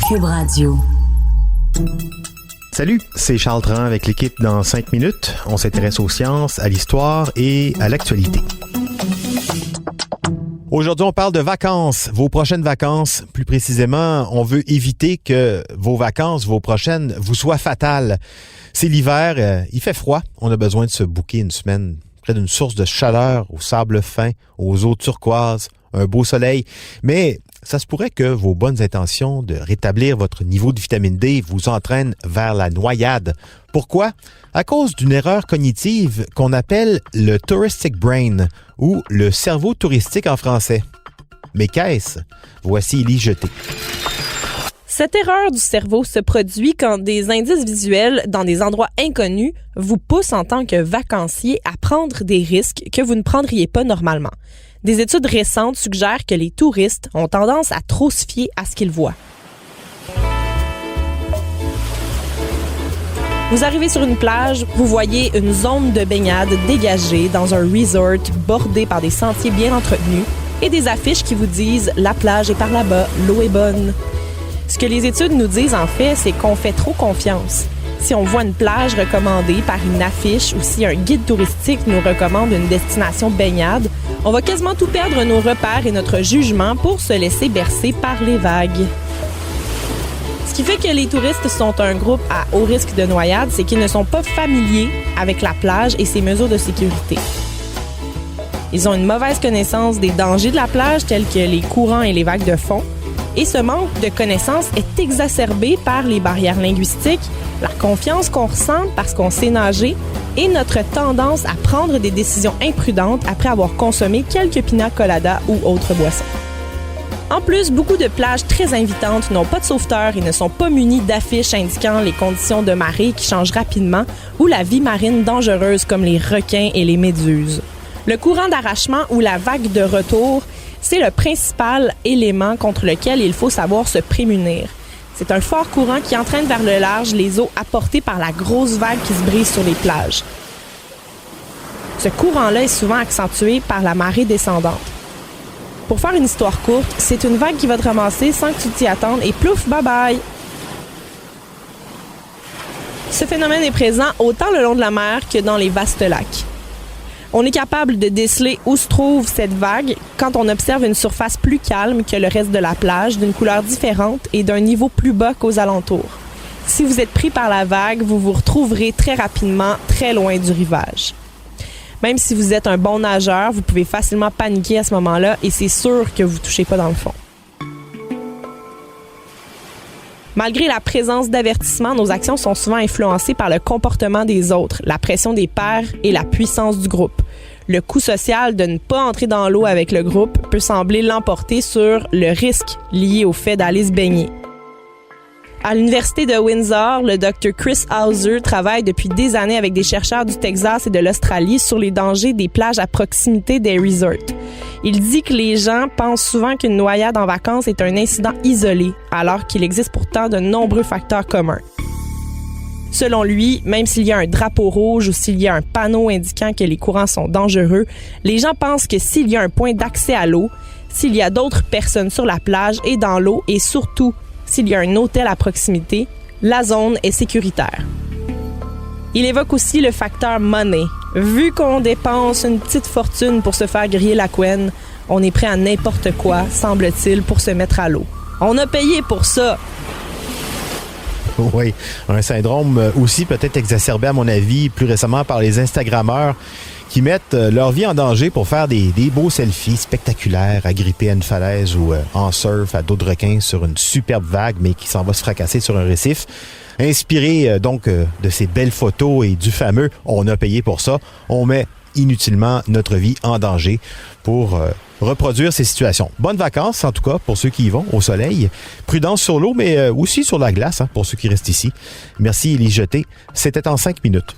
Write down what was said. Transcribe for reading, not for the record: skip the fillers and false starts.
Cube Radio. Salut, c'est Charles Tran avec l'équipe dans 5 minutes. On s'intéresse aux sciences, à l'histoire et à l'actualité. Aujourd'hui, on parle de vacances, vos prochaines vacances. Plus précisément, on veut éviter que vos vacances, vos prochaines, vous soient fatales. C'est l'hiver, il fait froid. On a besoin de se booker une semaine près d'une source de chaleur, au sable fin, aux eaux turquoises, un beau soleil. Mais ça se pourrait que vos bonnes intentions de rétablir votre niveau de vitamine D vous entraînent vers la noyade. Pourquoi? À cause d'une erreur cognitive qu'on appelle le touristic brain ou le cerveau touristique en français. Mais qu'est-ce? Voici Élie Jeté. Cette erreur du cerveau se produit quand des indices visuels dans des endroits inconnus vous poussent en tant que vacancier à prendre des risques que vous ne prendriez pas normalement. Des études récentes suggèrent que les touristes ont tendance à trop se fier à ce qu'ils voient. Vous arrivez sur une plage, vous voyez une zone de baignade dégagée dans un resort bordé par des sentiers bien entretenus et des affiches qui vous disent « La plage est par là-bas, l'eau est bonne ». Ce que les études nous disent en fait, c'est qu'on fait trop confiance. Si on voit une plage recommandée par une affiche ou si un guide touristique nous recommande une destination baignade, on va quasiment tout perdre nos repères et notre jugement pour se laisser bercer par les vagues. Ce qui fait que les touristes sont un groupe à haut risque de noyade, c'est qu'ils ne sont pas familiers avec la plage et ses mesures de sécurité. Ils ont une mauvaise connaissance des dangers de la plage tels que les courants et les vagues de fond. Et ce manque de connaissances est exacerbé par les barrières linguistiques, la confiance qu'on ressent parce qu'on sait nager et notre tendance à prendre des décisions imprudentes après avoir consommé quelques pina coladas ou autres boissons. En plus, beaucoup de plages très invitantes n'ont pas de sauveteurs et ne sont pas munies d'affiches indiquant les conditions de marée qui changent rapidement ou la vie marine dangereuse comme les requins et les méduses. Le courant d'arrachement ou la vague de retour, c'est le principal élément contre lequel il faut savoir se prémunir. C'est un fort courant qui entraîne vers le large les eaux apportées par la grosse vague qui se brise sur les plages. Ce courant-là est souvent accentué par la marée descendante. Pour faire une histoire courte, c'est une vague qui va te ramasser sans que tu t'y attendes et plouf, bye bye! Ce phénomène est présent autant le long de la mer que dans les vastes lacs. On est capable de déceler où se trouve cette vague quand on observe une surface plus calme que le reste de la plage, d'une couleur différente et d'un niveau plus bas qu'aux alentours. Si vous êtes pris par la vague, vous vous retrouverez très rapidement très loin du rivage. Même si vous êtes un bon nageur, vous pouvez facilement paniquer à ce moment-là et c'est sûr que vous ne touchez pas dans le fond. Malgré la présence d'avertissements, nos actions sont souvent influencées par le comportement des autres, la pression des pairs et la puissance du groupe. Le coût social de ne pas entrer dans l'eau avec le groupe peut sembler l'emporter sur le risque lié au fait d'aller se baigner. À l'Université de Windsor, le Dr. Chris Hauser travaille depuis des années avec des chercheurs du Texas et de l'Australie sur les dangers des plages à proximité des resorts. Il dit que les gens pensent souvent qu'une noyade en vacances est un incident isolé, alors qu'il existe pourtant de nombreux facteurs communs. Selon lui, même s'il y a un drapeau rouge ou s'il y a un panneau indiquant que les courants sont dangereux, les gens pensent que s'il y a un point d'accès à l'eau, s'il y a d'autres personnes sur la plage et dans l'eau, et surtout s'il y a un hôtel à proximité, la zone est sécuritaire. Il évoque aussi le facteur money. Vu qu'on dépense une petite fortune pour se faire griller la couenne, on est prêt à n'importe quoi, semble-t-il, pour se mettre à l'eau. On a payé pour ça. Oui, un syndrome aussi peut-être exacerbé, à mon avis, plus récemment par les Instagrammeurs qui mettent leur vie en danger pour faire des beaux selfies spectaculaires, agrippés à une falaise ou en surf à dos de requin sur une superbe vague, mais qui s'en va se fracasser sur un récif. Inspiré donc de ces belles photos et du fameux « on a payé pour ça », on met inutilement notre vie en danger pour reproduire ces situations. Bonnes vacances, en tout cas, pour ceux qui y vont, au soleil. Prudence sur l'eau, mais aussi sur la glace, pour ceux qui restent ici. Merci, Élie Jeté. C'était en 5 minutes.